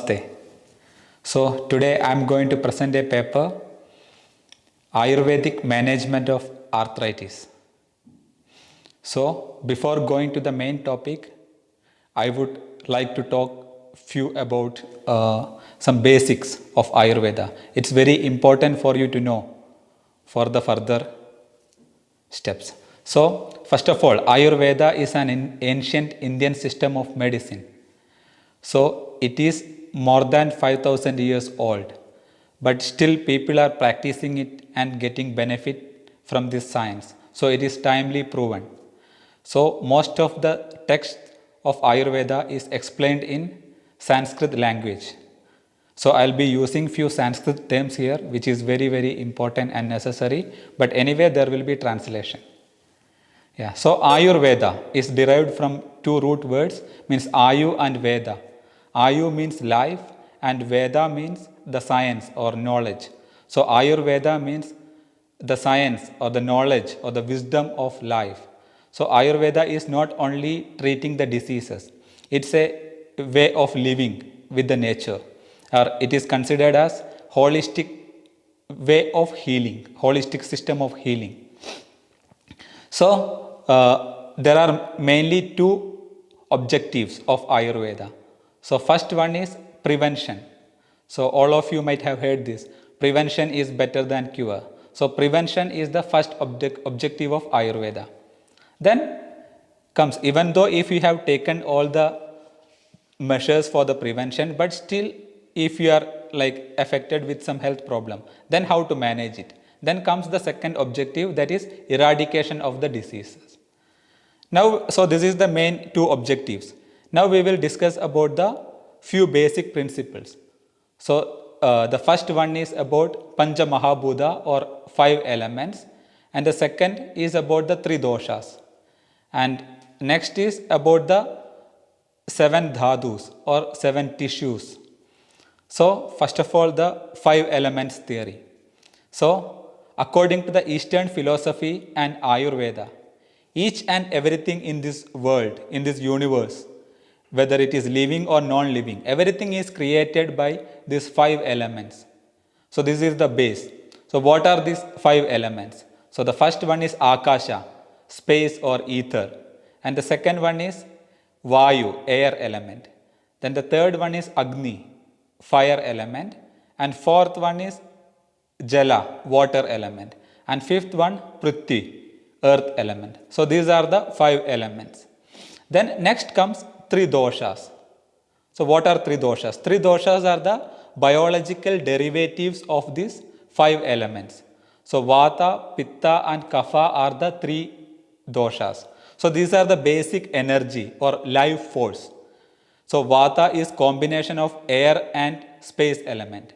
Namaste. So today I am going to present a paper, Ayurvedic Management of Arthritis. So before going to the main topic, I would like to talk few about some basics of Ayurveda. It's very important for you to know for the further steps. So first of all, Ayurveda is an ancient Indian system of medicine. So it is more than 5000 years old, but still people are practicing it and getting benefit from this science. So it is timely proven. So most of the text of Ayurveda is explained in Sanskrit language. So I'll be using few Sanskrit terms here, which is very important and necessary, but anyway there will be translation. Yeah, so Ayurveda is derived from two root words, means Ayu and Veda. Ayu means life and Veda means the science or knowledge. So Ayurveda means the science or the knowledge or the wisdom of life. So Ayurveda is not only treating the diseases, it's a way of living with the nature, or it is considered as holistic way of healing, holistic system of healing. So there are mainly two objectives of Ayurveda. So first one is prevention. So all of you might have heard this. Prevention is better than cure. So prevention is the first objective of Ayurveda. Then comes, even though if you have taken all the measures for the prevention, but still if you are like affected with some health problem, then how to manage it? Then comes the second objective, that is eradication of the diseases. Now, so this is the main two objectives. Now we will discuss about the few basic principles. So the first one is about Pancha Mahabhuta or 5 elements, and the second is about the 3 doshas, and next is about the 7 dhadus or 7 tissues. So first of all, the 5 elements theory. So according to the Eastern philosophy and Ayurveda, each and everything in this world, in this universe, whether it is living or non-living, everything is created by these 5 elements. So this is the base. So what are these 5 elements? So the first one is Akasha, space or ether. And the second one is Vayu, air element. Then the third one is Agni, fire element. And fourth one is Jala, water element. And fifth one, Prithvi, earth element. So these are the 5 elements. Then next comes 3 doshas. So what are 3 doshas? 3 doshas are the biological derivatives of these 5 elements. So Vata, Pitta and Kapha are the 3 doshas. So these are the basic energy or life force. So Vata is combination of air and space element.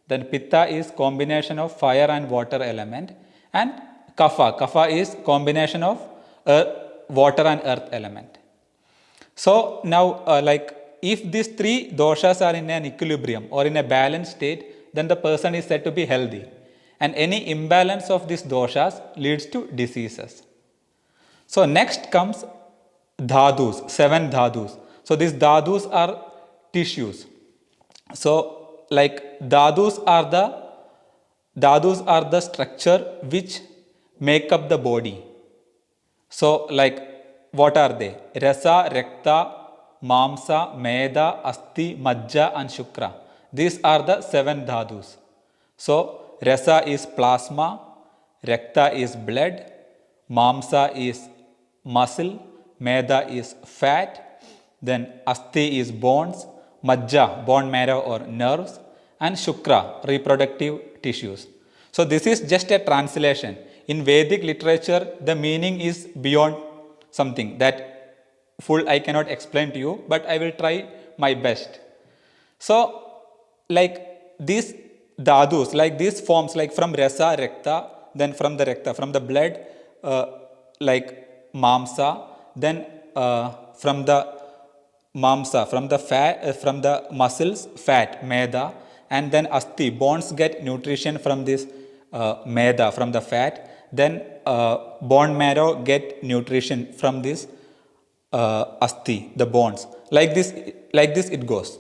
Then Pitta is combination of fire and water element. And Kapha is combination of water and earth element. So now if these 3 doshas are in an equilibrium or in a balanced state, then the person is said to be healthy. And any imbalance of these doshas leads to diseases. So next comes dhadus, 7 dhadus. So these dhadus are tissues. So like dhadus are the structure which make up the body. So like what are they? Rasa, Rakta, Mamsa, Meda, Asti, Majja and Shukra. These are the 7 dhadus. So Rasa is plasma, Rakta is blood, Mamsa is muscle, Meda is fat, then Asti is bones, Majja, bone marrow or nerves, and Shukra, reproductive tissues. So this is just a translation. In Vedic literature, the meaning is beyond something that full I cannot explain to you, but I will try my best. So like these dhadus, like these forms, like from Rasa, Rakta, then from the Rakta, from the blood, like Mamsa, then from the Mamsa, from the fat, from the muscles, fat, Meda, and then Asti, bones get nutrition from this Meda, from the fat, then bone marrow get nutrition from this Asti, the bones. Like this it goes.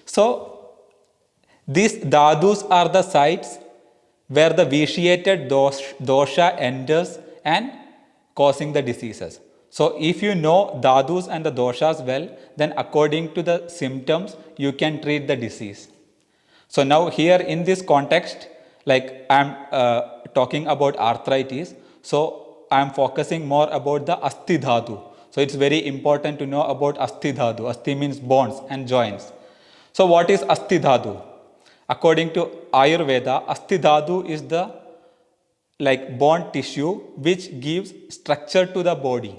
So These dhadus are the sites where the vitiated dosha enters and causing the diseases. So if you know dhadus and the doshas well, then according to the symptoms, you can treat the disease. So now here in this context, like I'm talking about arthritis, so I'm focusing more about the asti dhatu. So it's very important to know about asti dhatu. Asti means bones and joints. So what is asti dhatu? According to Ayurveda, asti dhatu is the like bone tissue which gives structure to the body,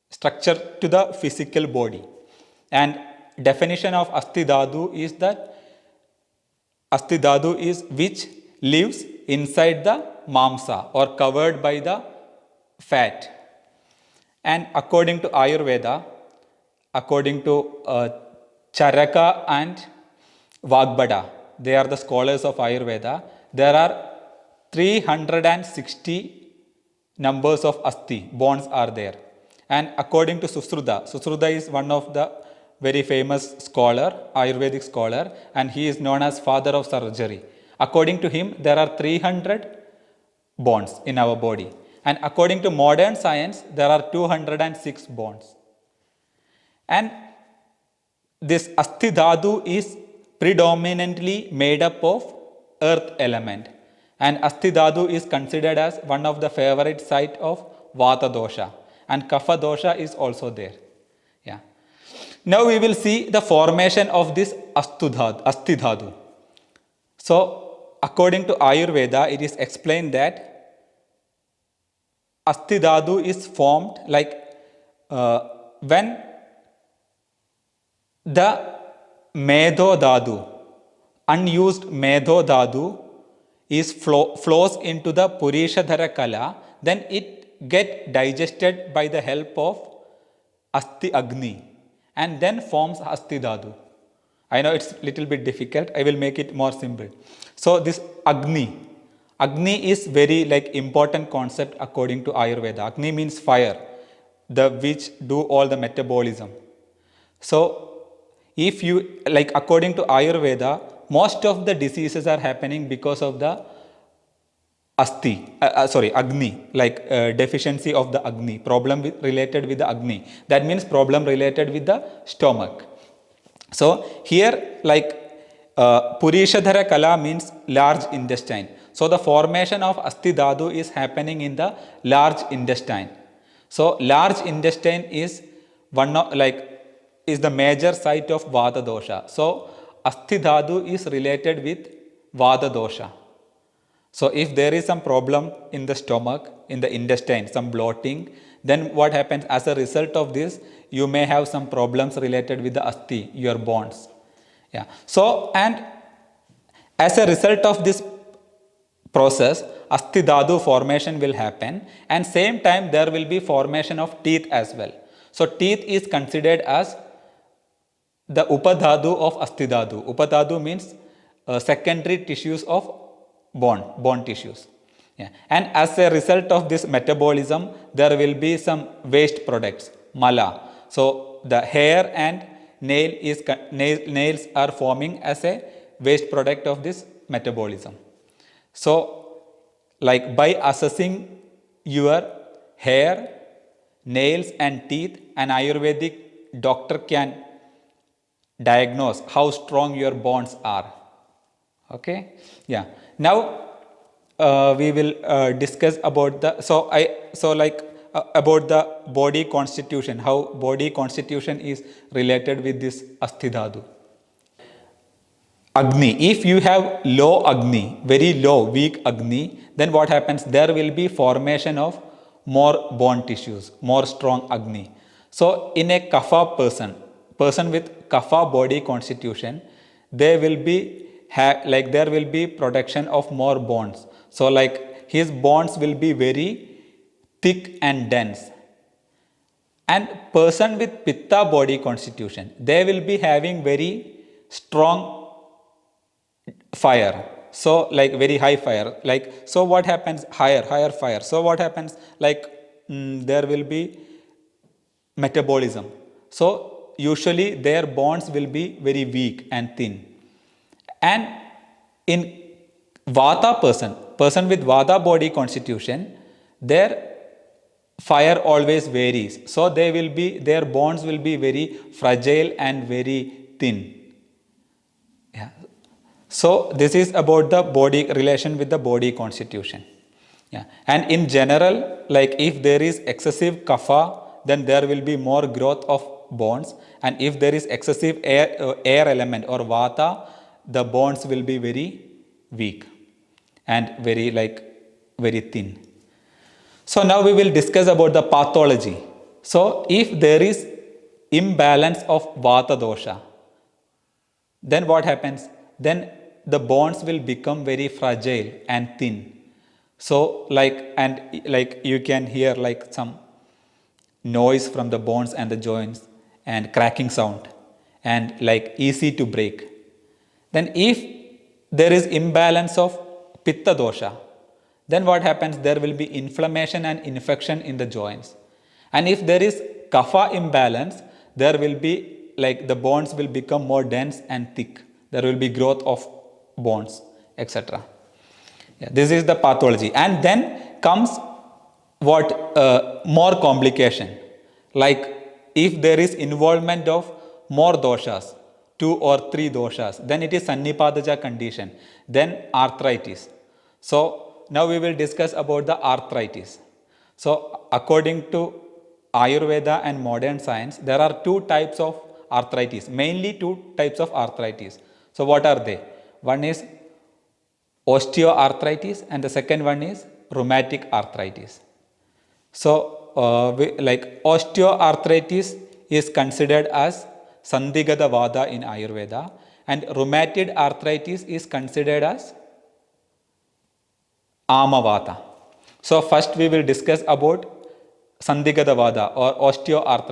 structure to the physical body. And definition of asti dhatu is that asti dhatu is which lives inside the mamsa or covered by the fat. And according to Ayurveda, according to Charaka and Vagbada, they are the scholars of Ayurveda, there are 360 numbers of asti, bones are there. And according to Susruta is one of the very famous scholar, Ayurvedic scholar, and he is known as father of surgery. According to him, there are 300 bones in our body. And according to modern science, there are 206 bones. And this asti dhatu is predominantly made up of earth element. And asti dhatu is considered as one of the favorite site of vata dosha. And kapha dosha is also there. Yeah. Now we will see the formation of this asti dhatu. So according to Ayurveda, it is explained that asti dhatu is formed like when the medho dhatu, unused medho dhatu is flows into the Purishadhara Kala, then it get digested by the help of Asti Agni and then forms Asti Dhatu. I know it's little bit difficult, I will make it more simple. So this Agni is very like important concept according to Ayurveda. Agni means fire, the which do all the metabolism. So if you like according to Ayurveda, most of the diseases are happening because of the Agni, like deficiency of the Agni, problem related with the Agni. That means problem related with the stomach. So here like Purishadhara Kala means large intestine. So the formation of Asti Dhatu is happening in the large intestine. So large intestine is is the major site of Vata dosha. So Asti Dhatu is related with Vata dosha. So if there is some problem in the stomach, in the intestine, some bloating, then what happens as a result of this, you may have some problems related with the Asti, your bones. Yeah. So and as a result of this process, Asti Dhatu formation will happen, and same time there will be formation of teeth as well. So teeth is considered as the Upadhatu of Asti Dhatu. Upadhatu means secondary tissues of bone tissues. Yeah. And as a result of this metabolism, there will be some waste products, mala. So the hair and nails are forming as a waste product of this metabolism. So like by assessing your hair, nails and teeth, an Ayurvedic doctor can diagnose how strong your bones are. Okay. Yeah. Now we will discuss about the about the body constitution, how body constitution is related with this Asti Dhatu. Agni, if you have low Agni, very low, weak Agni, then what happens? There will be formation of more bone tissues, more strong Agni. So in a Kapha person with Kapha body constitution, there will be production of more bones. So like his bones will be very thick and dense. And person with Pitta body constitution, they will be having very strong fire. So like very high fire. Like so what happens? Higher fire. So what happens? Like there will be metabolism. So usually their bones will be very weak and thin. And in Vata person with Vata body constitution, their fire always varies. So their bonds will be very fragile and very thin. Yeah. So this is about the body relation with the body constitution. Yeah. And in general, like if there is excessive kapha, then there will be more growth of bonds. And if there is excessive air element or vata, the bonds will be very weak and very thin. So now we will discuss about the pathology. So if there is imbalance of vata dosha, then what happens? Then the bonds will become very fragile and thin. So like you can hear like some noise from the bones and the joints and cracking sound and like easy to break. Then if there is imbalance of pitta dosha, then what happens? There will be inflammation and infection in the joints. And if there is kapha imbalance, there will be like the bones will become more dense and thick. There will be growth of bones, etc. Yeah, this is the pathology. And then comes what more complication. Like if there is involvement of more doshas, 2 or 3 doshas, then it is Sannipadaja condition, then arthritis. So now we will discuss about the arthritis. So according to Ayurveda and modern science, there are 2 types of arthritis, mainly 2 types of arthritis. So what are they? One is osteoarthritis and the second one is rheumatic arthritis. So like osteoarthritis is considered as Sandhigata Vada in Ayurveda, and rheumatoid arthritis is considered as Amavata. So first we will discuss about Sandhigata Vada or osteoarthritis.